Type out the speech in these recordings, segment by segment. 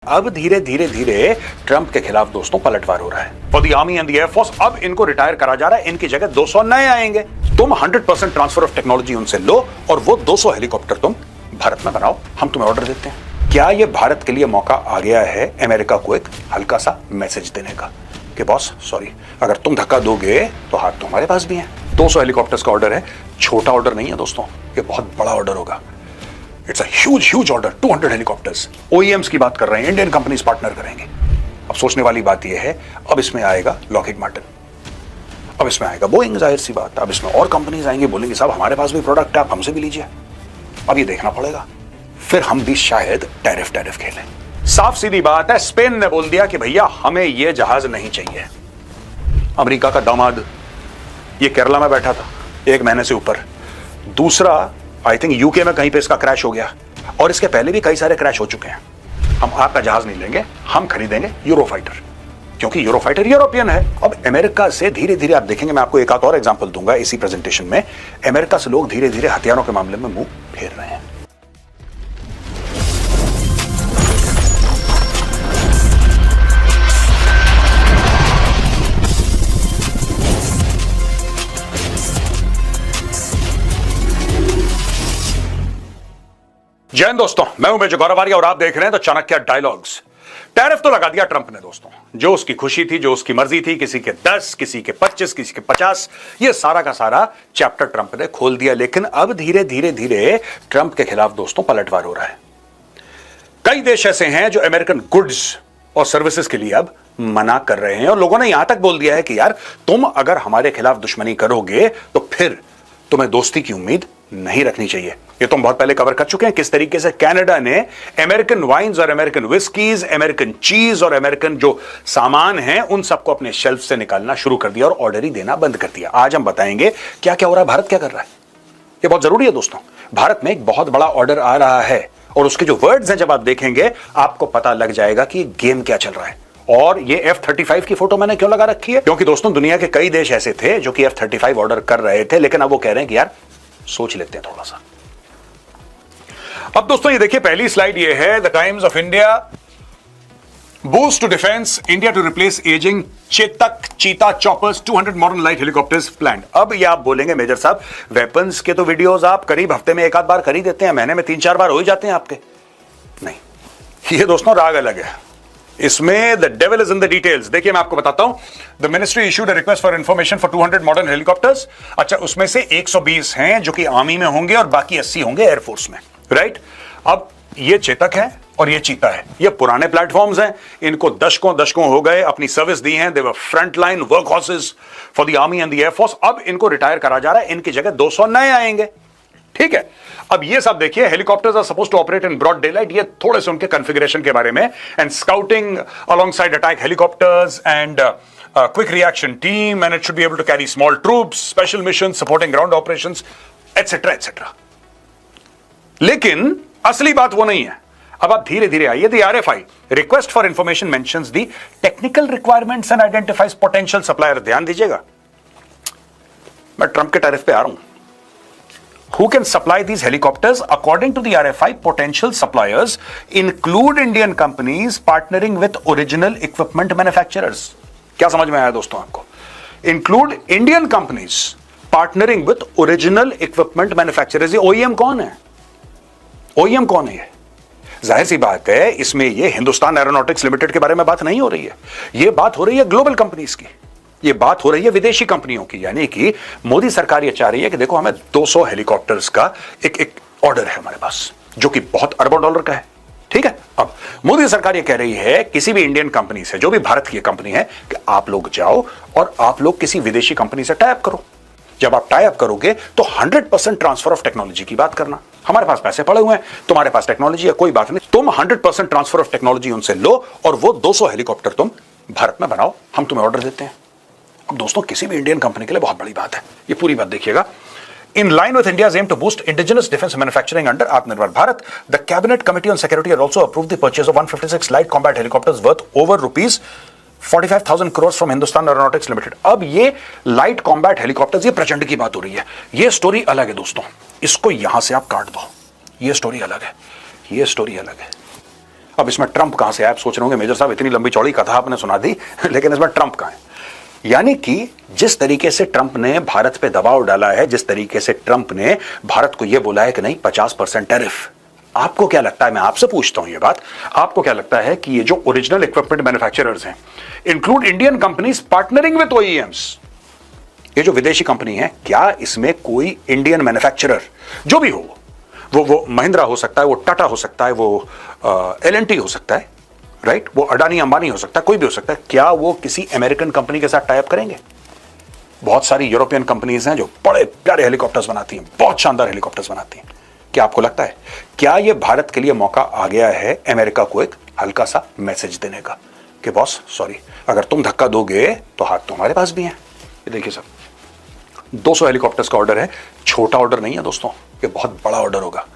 अब धीरे धीरे धीरे ट्रंप के खिलाफ दोस्तों पलटवार हो रहा है। For the army and the air force अब इनको रिटायर करा जा रहा है, इनकी जगह 200 नए आएंगे। तुम 100% ट्रांसफर ऑफ टेक्नोलॉजी उनसे लो और वो 200 हेलीकॉप्टर तुम भारत में बनाओ, हम तुम्हें ऑर्डर देते हैं। क्या यह भारत के लिए मौका आ गया है अमेरिका को एक हल्का सा मैसेज देने का कि बॉस सॉरी, अगर तुम धक्का दोगे तो हाथ तो हमारे पास भी है। 200 हेलीकॉप्टर्स का ऑर्डर है, छोटा ऑर्डर नहीं है दोस्तों, ये बहुत बड़ा ऑर्डर होगा। It's a huge order, 200 helicopters. OEMs की बात कर रहे हैं, इंडियन कंपनीज पार्टनर करेंगे। अब सोचने वाली बात यह है, अब इसमें आएगा लॉकहीड मार्टिन, अब इसमें आएगा बोइंग, जाहिर सी बात। अब इसमें और कंपनीज आएंगी, बोलेंगे साहब हमारे पास भी प्रोडक्ट है, आप हमसे भी लीजिए। अब ये देखना पड़ेगा, फिर हम भी शायद टैरिफ खेलें। साफ सीधी बात है, स्पेन ने बोल दिया कि भैया हमें यह जहाज नहीं चाहिए। अमेरिका का दामाद ये केरला में बैठा था 1 महीने से ऊपर। दूसरा आई थिंक यूके में कहीं पे इसका क्रैश हो गया, और इसके पहले भी कई सारे क्रैश हो चुके हैं। हम आपका जहाज नहीं लेंगे, हम खरीदेंगे यूरोफाइटर, क्योंकि यूरोफाइटर यूरोपियन है। अब अमेरिका से धीरे धीरे आप देखेंगे, मैं आपको एक आध और एग्जांपल दूंगा इसी प्रेजेंटेशन में, अमेरिका से लोग धीरे धीरे हथियारों के मामले में मुंह फेर रहे हैं। जय हिंद दोस्तों, मैं हूं मेजर गौरव आर्य और आप देख रहे हैं तो चाणक्य डायलॉग्स। टैरिफ तो लगा दिया ट्रंप ने दोस्तों, जो उसकी खुशी थी, जो उसकी मर्जी थी। किसी के 10, किसी के 25, किसी के 50, ये सारा का सारा चैप्टर ट्रंप ने खोल दिया। लेकिन अब धीरे धीरे धीरे ट्रंप के खिलाफ दोस्तों पलटवार हो रहा है। कई देश ऐसे हैं जो अमेरिकन गुड्स और सर्विसेज के लिए अब मना कर रहे हैं, और लोगों ने यहां तक बोल दिया है कि यार तुम अगर हमारे खिलाफ दुश्मनी करोगे तो फिर तुम्हें दोस्ती की उम्मीद नहीं रखनी चाहिए। ये तो हम बहुत पहले कवर कर चुके हैं, किस तरीके से कनाडा ने अमेरिकन वाइन्स और अमेरिकन विस्कीज, अमेरिकन चीज और अमेरिकन जो सामान हैं उन सबको अपने शेल्फ से निकालना शुरू कर दिया और ऑर्डर ही देना बंद कर दिया। आज हम बताएंगे क्या क्या हो रहा है, भारत क्या कर रहा है। ये बहुत जरूरी है दोस्तों। भारत में एक बहुत बड़ा ऑर्डर आ रहा है, और उसके जो वर्ड्स हैं जब आप देखेंगे आपको पता लग जाएगा कि गेम क्या चल रहा है। और ये F-35 की फोटो मैंने क्यों लगा रखी है, क्योंकि दोस्तों दुनिया के कई देश ऐसे थे जो कि F-35 ऑर्डर कर रहे थे, लेकिन अब वो कह रहे हैं कि यार सोच लेते हैं थोड़ा सा। अब दोस्तों ये देखिए, पहली स्लाइड ये है, the Times of India boost to defence, India to replace ageing Chetak Cheetah choppers, 200 modern light helicopters planned. अब ये आप बोलेंगे मेजर साहब वेपन्स के तो वीडियोस आप करीब हफ्ते में 1 आध बार कर ही देते हैं, महीने में 3-4 बार हो ही जाते हैं आपके। नहीं, ये दोस्तों राग अलग है, इसमें the devil is in the details. देखिए मैं आपको बताता हूं, the ministry issued a request for information for 200 modern helicopters. अच्छा, उसमें से 120 हैं जो कि आर्मी में होंगे और बाकी 80 होंगे एयरफोर्स में, राइट। अब ये चेतक है और ये चीता है, ये पुराने प्लेटफॉर्म्स हैं, इनको दशकों हो गए अपनी सर्विस दी है, they were front line work horses for the army and the air force. अब इनको रिटायर करा जा रहा है, इनकी जगह 200 नए आएंगे, ठीक है। अब ये सब देखिए, helicopters are supposed to operate in broad daylight, ये थोड़े से उनके कॉन्फ़िगरेशन के बारे में, and scouting alongside attack helicopters and quick reaction team, and it should be able to carry small troops, special mission, supporting ground operations, etcetera etcetera. लेकिन असली बात वो नहीं है। अब आप धीरे धीरे आइए, the RFI request for information mentions the technical requirements and identifies potential supplier. ध्यान दीजिएगा, मैं ट्रंप के टैरिफ पे आ रहा हूं। Who can supply these helicopters? According to the RFI, potential suppliers include Indian companies partnering with original equipment manufacturers. क्या समझ में आया दोस्तों आपको? Include Indian companies partnering with original equipment manufacturers. ये OEM कौन है? OEM कौन है? जाहिर सी बात है, इसमें ये हिंदुस्तान एरोनॉटिक्स लिमिटेड के बारे में बात नहीं हो रही है, ये बात हो रही है ग्लोबल कंपनीज की, ये बात हो रही है विदेशी कंपनियों की। यानी कि मोदी सरकार ये चाह रही है कि देखो हमें 200 हेलीकॉप्टर्स का एक ऑर्डर है हमारे पास, जो कि बहुत अरबों डॉलर का है, ठीक है। अब मोदी सरकार ये कह रही है किसी भी इंडियन कंपनी से, जो भी भारत की कंपनी है, कि आप लोग जाओ और आप लोग किसी विदेशी कंपनी से टाई अप करो। जब आप टाई अप करोगे तो 100% ट्रांसफर ऑफ टेक्नोलॉजी की बात करना। हमारे पास पैसे पड़े हुए हैं, तुम्हारे पास टेक्नोलॉजी है, कोई बात नहीं, तुम 100% ट्रांसफर ऑफ टेक्नोलॉजी उनसे लो और वो 200 हेलीकॉप्टर तुम भारत में बनाओ, हम तुम्हें ऑर्डर देते हैं। अब दोस्तों किसी भी इंडियन कंपनी के लिए बहुत बड़ी बात है, ये पूरी बात देखिएगा। In line with India's aim to boost indigenous defense manufacturing under Atmanirbhar Bharat, the Cabinet Committee on Security has also approved the purchase of 156 light combat helicopters worth over rupees 45,000 crores from Hindustan Aeronautics Limited। अब ये light combat helicopters, ये प्रचंड की बात हो रही है, ये स्टोरी अलग है दोस्तों, इसको यहां से आप काट दो, ये स्टोरी अलग है, ये स्टोरी अलग है। अब इसमें ट्रंप कहां से? आप सोच रहे होंगे मेजर साहब इतनी लंबी चौड़ी कथा आपने सुना दी लेकिन इसमें ट्रंप कहां है? यानी कि जिस तरीके से ट्रंप ने भारत पे दबाव डाला है, जिस तरीके से ट्रंप ने भारत को यह बोला है कि नहीं 50% टैरिफ, आपको क्या लगता है, मैं आपसे पूछता हूं यह बात, आपको क्या लगता है कि ये जो ओरिजिनल इक्विपमेंट मैन्युफैक्चरर्स हैं, include Indian companies partnering with OEMs, ये जो विदेशी कंपनी है, क्या इसमें कोई इंडियन मैन्युफैक्चरर जो भी हो, वो महिंद्रा हो सकता है, वो टाटा हो सकता है, वो एलएनटी हो सकता है, राइट, वो अडानी अंबानी हो सकता है, कोई भी हो सकता है, क्या वो किसी अमेरिकन कंपनी के साथ टाई अप करेंगे? बहुत सारी यूरोपियन कंपनीज हैं जो बड़े प्यारे हेलीकॉप्टर्स बनाती हैं, बहुत शानदार हेलीकॉप्टर्स बनाती हैं। क्या आपको लगता है क्या यह भारत के लिए मौका आ गया है अमेरिका को एक हल्का सा मैसेज देने का कि बॉस सॉरी, अगर तुम धक्का दोगे तो हाथ तुम्हारे पास भी है? ये देखिए सर, 200 हेलीकॉप्टर्स का ऑर्डर है, छोटा ऑर्डर नहीं है दोस्तों, ये बहुत बड़ा ऑर्डर होगा।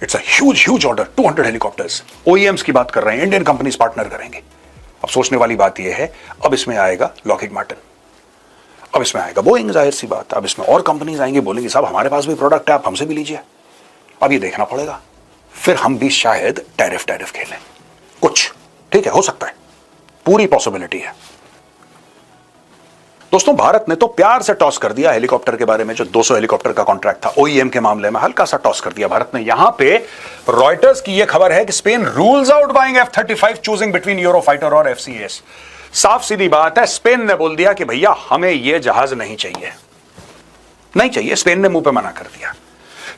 It's a huge order, 200 helicopters. OEMs की बात कर रहे हैं, इंडियन कंपनीज पार्टनर करेंगे। अब सोचने वाली बात यह है, अब इसमें आएगा लॉकहीड मार्टिन, अब इसमें आएगा बोइंग, जाहिर सी बात, अब इसमें और कंपनीज आएंगी, बोलेंगी साहब हमारे पास भी प्रोडक्ट है, आप हमसे भी लीजिए। अब ये देखना पड़ेगा, फिर हम भी शायद टैरिफ खेलें कुछ, ठीक है, हो सकता है, पूरी पॉसिबिलिटी है। दोस्तों भारत ने तो प्यार से टॉस कर दिया हेलीकॉप्टर के बारे में, जो 200 हेलीकॉप्टर का कॉन्ट्रैक्ट था ओईएम के मामले में, हल्का सा टॉस कर दिया भारत ने। यहां पे रॉयटर्स की यह खबर है कि Spain rules out buying F-35 choosing between Eurofighter और FCAS। साफ सीधी बात है, स्पेन ने बोल दिया कि भैया हमें यह जहाज नहीं चाहिए, नहीं चाहिए। स्पेन ने मुंह पे मना कर दिया।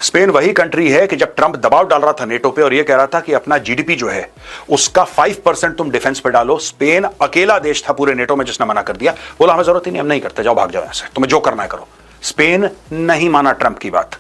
स्पेन वही कंट्री है कि जब ट्रंप दबाव डाल रहा था नेटो पे और यह कह रहा था कि अपना जीडीपी जो है उसका 5% तुम डिफेंस पे डालो, स्पेन अकेला देश था पूरे नेटो में जिसने मना कर दिया, बोला हमें जरूरत ही नहीं, हम नहीं करते, जाओ भाग जाओ यहां से, तुम्हें जो करना है करो। स्पेन नहीं माना ट्रंप की बात,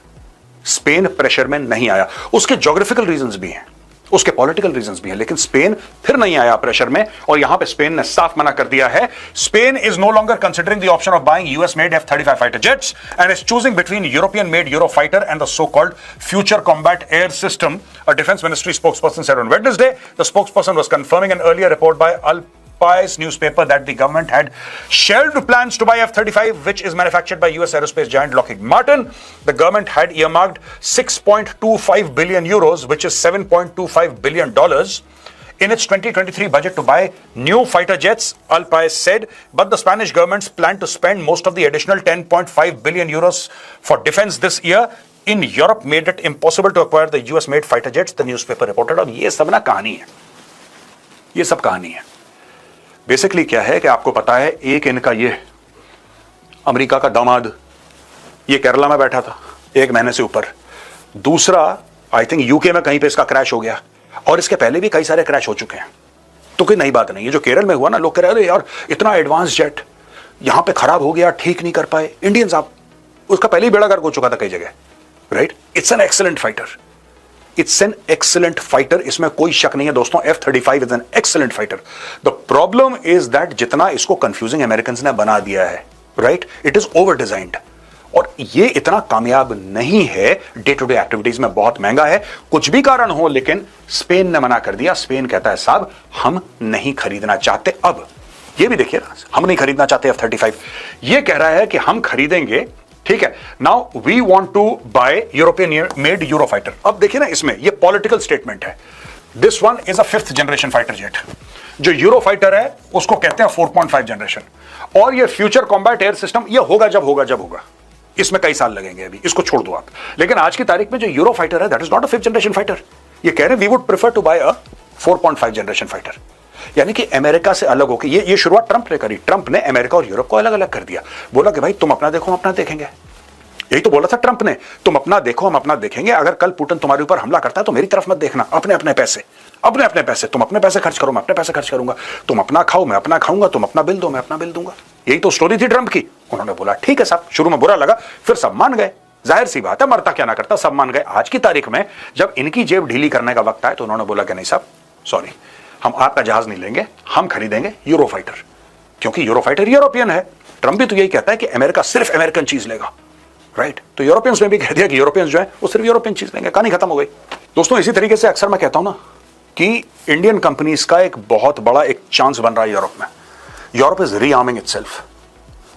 स्पेन प्रेशर में नहीं आया। उसके ज्योग्राफिकल रीजंस भी हैं, उसके पॉलिटिकल रीजंस भी हैं, लेकिन स्पेन फिर नहीं आया प्रेशर में, और यहां पे स्पेन ने साफ मना कर दिया है। Spain is no longer considering the option of buying US made F-35 fighter jets and is choosing between European made Eurofighter and the so called future combat air system, a defence ministry spokesperson said on Wednesday. The spokesperson was confirming an earlier report by Al Pais newspaper that the government had shelved plans to buy F-35, which is manufactured by US aerospace giant Lockheed Martin. The government had earmarked 6.25 billion euros, which is $7.25 billion, in its 2023 budget to buy new fighter jets, Al Pais said, but the Spanish government's plan to spend most of the additional 10.5 billion euros for defense this year in Europe made it impossible to acquire the US-made fighter jets, the newspaper reported. अब ये सब ना कहानी है, ये सब कहानी है। बेसिकली क्या है कि आपको पता है, एक इनका ये अमेरिका का दामाद ये केरला में बैठा था 1 महीने से ऊपर, दूसरा आई थिंक यूके में कहीं पे इसका क्रैश हो गया, और इसके पहले भी कई सारे क्रैश हो चुके हैं, तो कोई नई बात नहीं है। जो केरल में हुआ ना, लोग कह रहे यार इतना एडवांस जेट यहां पे खराब हो गया, ठीक नहीं कर पाए इंडियंस, आप उसका पहले ही बेड़ा गर्क हो चुका था कई जगह, right. It's an excellent fighter, it's an excellent fighter, इसमें कोई शक नहीं है दोस्तों। F-35 is an excellent fighter. The problem is that जितना इसको कंफ्यूजिंग अमेरिकन्स ने बना दिया है, right, it is over designed, और ये इतना कामयाब नहीं है, डे टू डे एक्टिविटीज में बहुत महंगा है, कुछ भी कारण हो, लेकिन स्पेन ने मना कर दिया। स्पेन कहता है साहब हम नहीं खरीदना चाहते। अब ये भी देखिए ना, हम नहीं खरीदना चाहते F-35, ये कह रहा है कि हम खरीदेंगे, ठीक है, now we want to buy European made Eurofighter. अब देखिए ना, इसमें ये पॉलिटिकल स्टेटमेंट है। This one is a 5th generation fighter jet, जो यूरोफाइटर है उसको कहते हैं 4.5 जनरेशन, और ये फ्यूचर कॉम्बैट एयर सिस्टम ये होगा जब होगा, इसमें कई साल लगेंगे, अभी इसको छोड़ दो आप। लेकिन आज की तारीख में जो यूरोफाइटर है that is not a 5th generation fighter. ये कह रहे हैं we would prefer to buy a 4.5 generation fighter, यानी कि अमेरिका से अलग होकर ये शुरुआत ट्रंप ने करी। ट्रंप ने अमेरिका और यूरोप को अलग अलग कर दिया, बोला कि भाई तुम अपना देखो, हम अपना देखेंगे। यही तो बोला था ट्रंप ने, तुम अपना देखो हम अपना देखेंगे, अगर कल पुतिन तुम्हारे ऊपर हमला करता है तो मेरी तरफ मत देखना, अपने अपने पैसे, तुम अपने पैसे खर्च करो, मैं अपने पैसे खर्च करूंगा, तुम अपना खाओ मैं अपना खाऊंगा, तुम अपना बिल दो मैं अपना बिल दूंगा। यही तो स्टोरी थी ट्रंप की। उन्होंने बोला ठीक है साहब, शुरू में बुरा लगा, फिर सब मान गए, जाहिर सी बात है, मरता क्या ना करता, सब मान गए। आज की तारीख में जब इनकी जेब ढीली करने का वक्त आए तो उन्होंने बोला कि नहीं साहब सॉरी, हम आपका जहाज नहीं लेंगे, हम खरीदेंगे यूरोफाइटर, क्योंकि यूरोफाइटर यूरोपियन है। ट्रंप भी तो यही कहता है कि अमेरिका सिर्फ अमेरिकन चीज लेगा, राइट। तो यूरोपियंस ने भी कह दिया कि यूरोपियंस जो है वो सिर्फ यूरोपियन चीज लेंगे, कहानी खत्म हो गई। दोस्तों इसी तरीके से अक्सर मैं कहता हूं ना कि इंडियन कंपनीज का एक बहुत बड़ा एक चांस बन रहा है यूरोप में। Europe is rearming itself.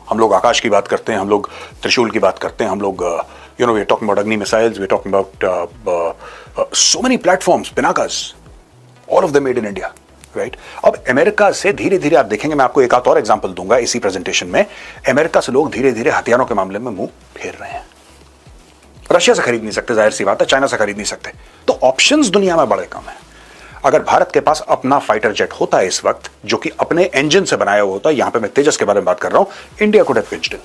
हम लोग आकाश की बात करते हैं, हम लोग त्रिशूल की बात करते हैं, हम लोग we are talking about Agni missiles, we are talking about so many platforms, Pinakas, all of the made in India, right. अब अमेरिका से धीरे धीरे आप देखेंगे, मैं आपको एक आध और एग्जांपल दूंगा इसी प्रेजेंटेशन में, अमेरिका से लोग धीरे धीरे हथियारों के मामले में मुंह फेर रहे हैं। रशिया से खरीद नहीं सकते, जाहिर सी बात है, चाइना से खरीद नहीं सकते, तो ऑप्शंस दुनिया में बड़े कम है। अगर भारत के पास अपना फाइटर जेट होता है इस वक्त, जो कि अपने इंजन से बनाया हुआ होता है, यहां पे मैं तेजस के बारे में बात कर रहा हूं, India could have pitched in,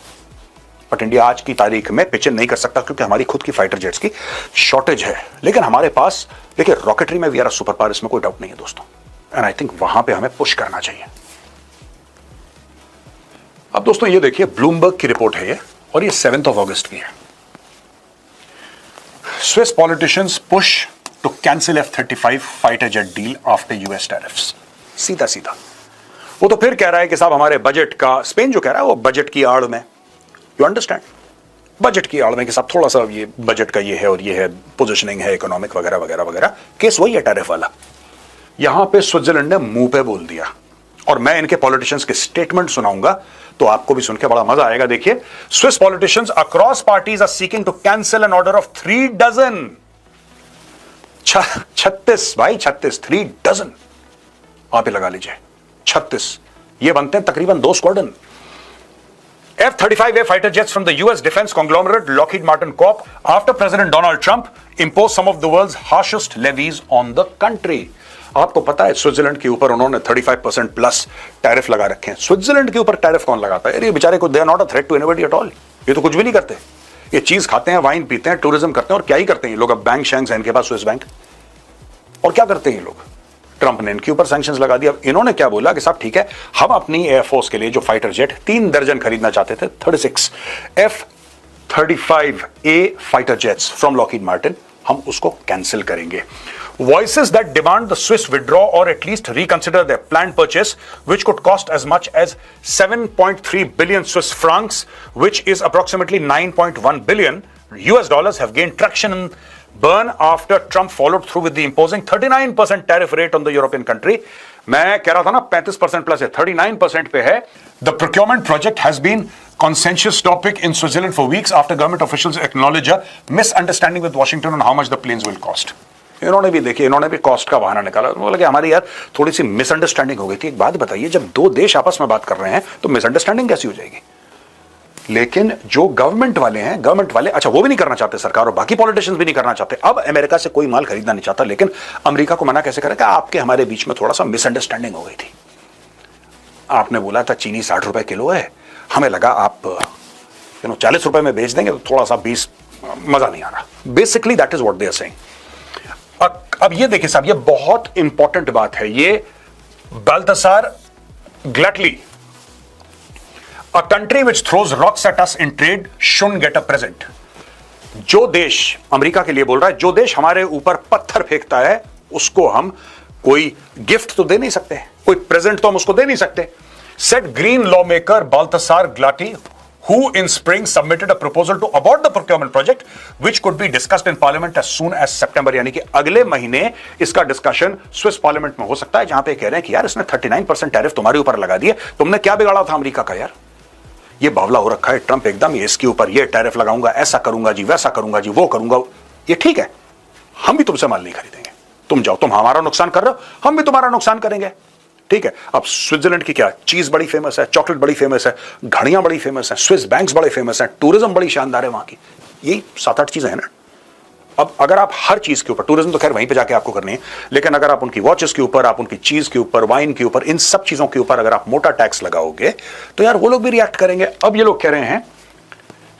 but India आज की तारीख में पिच इन नहीं कर सकता क्योंकि हमारी खुद की फाइटर जेट्स की शॉर्टेज है। लेकिन हमारे पास देखिए रॉकेटरी में we are a super power, इसमें कोई डाउट नहीं है दोस्तों, एंड आई थिंक वहां पे हमें पुश करना चाहिए। अब दोस्तों ये देखिए ब्लूमबर्ग की रिपोर्ट है ये, और ये 7 अगस्त की है। Swiss politicians push to cancel F-35 fighter jet deal after US tariffs. सीधा सीधा वो तो फिर कह रहा है कि साहब हमारे बजट का, स्पेन जो कह रहा है वो बजट की आड़ में, यू अंडरस्टैंड, बजट की आड़ में कि साहब थोड़ा सा ये बजट का ये है और ये है, पोजिशनिंग है इकोनॉमिक वगैरह वगैरह वगैरह, केस वही है टैरिफ वाला। यहां पे स्विट्जरलैंड ने मुंह पे बोल दिया, और मैं इनके पॉलिटिशियंस के स्टेटमेंट सुनाऊंगा तो आपको भी सुन के बड़ा मजा आएगा। देखिए, Swiss politicians across parties are seeking to cancel an order of 3 dozen, 36 भाई 36, 3 डजन आप ही लगा लीजिए, 36, ये बनते हैं तकरीबन 2 squadron. F-35A fighter jets from the US defense conglomerate Lockheed Martin Corp after President Donald Trump imposed some of the world's harshest levies on the country. आपको पता है स्विट्जरलैंड के ऊपर उन्होंने 35% प्लस टैरिफ लगा रखे हैं। स्विट्जरलैंड के ऊपर टैरिफ कौन लगाता है? ये बेचारे को, they are not a threat to anybody at all, ये तो कुछ भी नहीं करते, ये चीज खाते हैं, वाइन पीते हैं, टूरिज्म करते हैं, और क्या ही करते हैं ये लोग। अब बैंक शैंक्स हैं इनके पास, स्विस बैंक, और क्या करते हैं ये लोग? ट्रंप ने इनके ऊपर सैंक्शंस लगा दिया। अब इन्होंने क्या बोला कि साहब ठीक है, हम अपनी एयरफोर्स के लिए जो फाइटर जेट 3 दर्जन खरीदना चाहते थे, 36 F-35A fighter jets from Lockheed Martin, हम उसको कैंसिल करेंगे। Voices that demand the Swiss withdraw or at least reconsider their planned purchase, which could cost as much as 7.3 billion Swiss francs, which is approximately 9.1 billion US dollars, have gained traction in Bern after Trump followed through with the imposing 39% tariff rate on the European country. मैं कह रहा था ना 35% plus है, 39% पे है। The procurement project has been consensus topic in Switzerland for weeks after government officials acknowledge a misunderstanding with Washington on how much the planes will cost. इन्होंने भी देखिए, इन्होंने भी कॉस्ट का बहाना निकाला, बोला कि हमारी यार थोड़ी सी मिसअंडरस्टैंडिंग हो गई थी। एक बात बताइए, जब 2 देश आपस में बात कर रहे हैं तो मिसअंडरस्टैंडिंग कैसी हो जाएगी? लेकिन जो गवर्नमेंट वाले हैं, गवर्नमेंट वाले, अच्छा वो भी नहीं करना चाहते सरकार, और बाकी पॉलिटिशियंस भी नहीं करना चाहते। अब अमेरिका से कोई माल खरीदना नहीं चाहता, लेकिन अमेरिका को मना कैसे करेगा? आपके हमारे बीच में थोड़ा सा मिसअंडरस्टैंडिंग हो गई थी। आपने बोला था चीनी 60 रुपए किलो है, हमें लगा आप 40 रुपए में बेच देंगे, तो थोड़ा सा 20 मजा नहीं आ रहा। Basically that is what they are saying. अब ये देखिए साहब, ये बहुत इंपॉर्टेंट बात है, ये Balthasar Glattli, a country which throws rocks at us in trade shouldn't get a present. जो देश, अमेरिका के लिए बोल रहा है, जो देश हमारे ऊपर पत्थर फेंकता है उसको हम कोई गिफ्ट तो दे नहीं सकते, कोई प्रेजेंट तो हम उसको दे नहीं सकते। Said green law maker Balthasar Glattli, who in spring submitted a proposal to abort the procurement project which could be discussed in parliament as soon as September, यानी कि अगले महीने इसका डिस्कशन स्विस पार्लियामेंट में हो सकता है, जहां पे कह रहे हैं कि यार इसने 39% टैरिफ तुम्हारे ऊपर लगा दिए, तुमने क्या बिगाड़ा था अमेरिका का? यार ये बावला हो रखा है ट्रंप एकदम, ये इसके ऊपर ये टैरिफ लगाऊंगा, ऐसा करूंगा जी, वैसा करूंगा जी, वो करूंगा। ये ठीक है, हम भी तुमसे माल नहीं खरीदेंगे, तुम जाओ, तुम हमारा नुकसान कर रहे हो, हम भी तुम्हारा नुकसान करेंगे, ठीक है। अब स्विट्जरलैंड की क्या, चीज बड़ी फेमस है, चॉकलेट बड़ी फेमस है, घड़ियां बड़ी फेमस है, स्विस बैंक्स बड़े फेमस हैं, टूरिज्म बड़ी शानदार है वहां की, यही 7-8 चीजें हैं ना। अब अगर आप हर चीज के ऊपर, टूरिज्म तो खैर वहीं पे जाके आपको करनी है, लेकिन अगर आप उनकी वॉचेस के ऊपर, आप उनकी चीज के ऊपर, वाइन के ऊपर, इन सब चीजों के ऊपर अगर आप मोटा टैक्स लगाओगे तो यार वो लोग भी रिएक्ट करेंगे। अब ये लोग कह रहे हैं,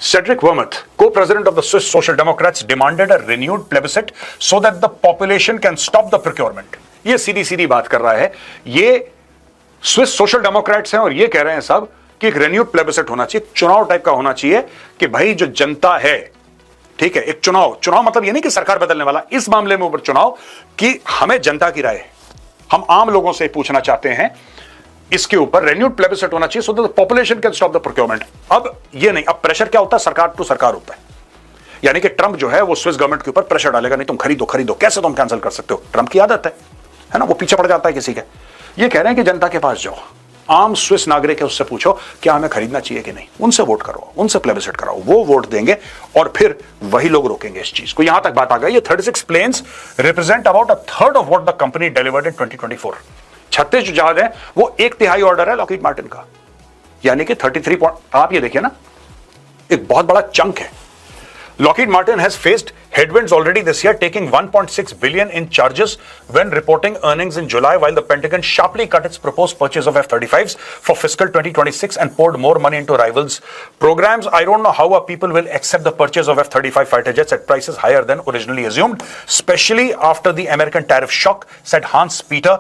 Cedric Wormuth, co-president of the Swiss Social Democrats, demanded a renewed plebiscite so that the population can stop the procurement. ये सीधी सीधी बात कर रहा है, ये स्विस सोशल डेमोक्रेट्स हैं और ये कह रहे हैं सब कि एक रेन्यूड प्लेबिसाइट होना चाहिए, चुनाव टाइप का होना चाहिए कि भाई जो जनता है, ठीक है, एक चुनाव मतलब ये नहीं कि सरकार बदलने वाला, इस मामले में ऊपर चुनाव कि हमें जनता की राय, हम आम लोगों से पूछना चाहते हैं, इसके ऊपर रेन्यूड प्लेबिसाइट होना चाहिए so that the population can stop the procurement. अब ये नहीं, अब प्रेशर क्या होता है, सरकार टू सरकार होता है, यानी कि ट्रंप जो है वो स्विस गवर्नमेंट के ऊपर प्रेशर डालेगा, नहीं तुम खरीदो, कैसे तुम कैंसिल कर सकते हो? ट्रंप की आदत है ना, वो पीछे पड़ जाता है किसी के। ये कह रहे हैं कि जनता के पास जाओ, आम स्विस नागरिक है उससे पूछो क्या हमें खरीदना चाहिए कि नहीं, उनसे वोट करो, उनसे प्लेबिसाइट कराओ, वो वोट देंगे और फिर वही लोग रोकेंगे इस चीज को। यहां तक बात आ गई। ये 36 planes represent about 1/3 of what the company delivered in 2024। 36 जो जहाज है वो 1/3 ऑर्डर है लॉकहीड मार्टिन का, यानी कि 33 आप ये देखिए ना, एक बहुत बड़ा चंक है। Lockheed Martin has faced headwinds already this year, taking 1.6 billion in charges when reporting earnings in July, while the Pentagon sharply cut its proposed purchase of F-35s for fiscal 2026 and poured more money into rivals' programs. I don't know how our people will accept the purchase of F-35 fighter jets at prices higher than originally assumed, especially after the American tariff shock, said Hans-Peter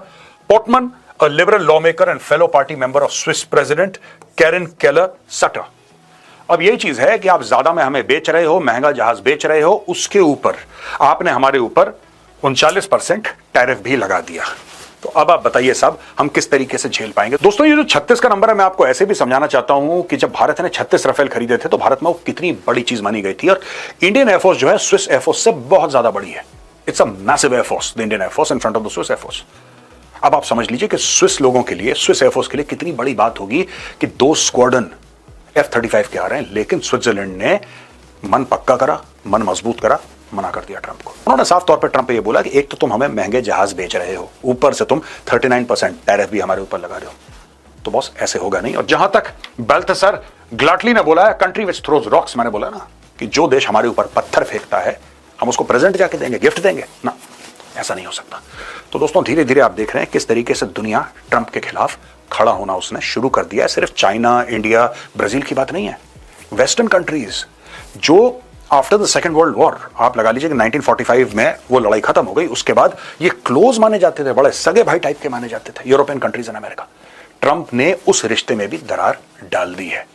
Portman, a liberal lawmaker and fellow party member of Swiss President Karin Keller-Sutter. अब यही चीज है कि आप ज्यादा में हमें बेच रहे हो, महंगा जहाज बेच रहे हो, उसके ऊपर आपने हमारे ऊपर 39% टैरिफ भी लगा दिया। तो अब आप बताइए साहब हम किस तरीके से झेल पाएंगे। दोस्तों ये जो 36 का नंबर है मैं आपको ऐसे भी समझाना चाहता हूं कि जब भारत ने 36 राफेल खरीदे थे तो भारत में वो कितनी बड़ी चीज मानी गई थी। और इंडियन एयरफोर्स जो है स्विस एयरफोर्स से बहुत ज्यादा बड़ी है। It's a massive air force, the Indian air force in front of the Swiss air force. अब आप समझ लीजिए कि स्विस लोगों के लिए, स्विस एयरफोर्स के लिए कितनी बड़ी बात होगी कि 2 स्क्वाड्रन F-35 के आ रहे हैं। लेकिन स्विट्जरलैंड ने मन पक्का करा, मन मजबूत करा, मना कर दिया ट्रंप को। उन्होंने साफ तौर पे ट्रंप पे ये बोला कि एक तो तुम हमें महंगे जहाज बेच रहे हो, ऊपर से तुम 39% टैरिफ भी हमारे ऊपर लगा रहे हो, तो बॉस ऐसे होगा नहीं। और जहां तक बाल्थासार ग्लाटली ने बोला है, कंट्री विच थ्रोज रॉक्स, मैंने बोला ना कि जो देश हमारे ऊपर पत्थर फेंकता है हम उसको प्रेजेंट जाके देंगे, गिफ्ट देंगे ना, ऐसा नहीं हो सकता। तो दोस्तों धीरे धीरे आप देख रहे हैं किस तरीके से दुनिया ट्रंप के खिलाफ खड़ा होना उसने शुरू कर दिया है। सिर्फ चाइना, इंडिया, ब्राजील की बात नहीं है, वेस्टर्न कंट्रीज जो after the second world war, आप लगा लीजिए कि 1945 में वो लड़ाई खत्म हो गई, उसके बाद ये क्लोज माने जाते थे, बड़े सगे भाई टाइप के माने जाते थे, European countries and America. Trump ने उस रिश्ते में भी दरार डाल दी है।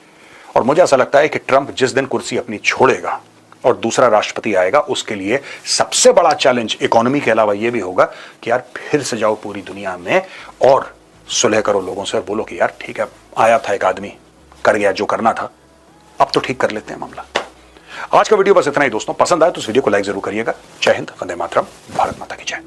और मुझे ऐसा लगता है कि ट्रंप जिस दिन कुर्सी अपनी छोड़ेगा और दूसरा राष्ट्रपति आएगा, उसके लिए सबसे बड़ा चैलेंज इकोनॉमी के अलावा यह भी होगा कि यार फिर से जाओ पूरी दुनिया में और सुलह करो लोगों से और बोलो कि यार ठीक है, आया था एक आदमी, कर गया जो करना था, अब तो ठीक कर लेते हैं मामला। आज का वीडियो बस इतना ही दोस्तों। पसंद आए तो इस वीडियो को लाइक जरूर करिएगा। जय हिंद, वंदे मातरम, भारत माता की जय।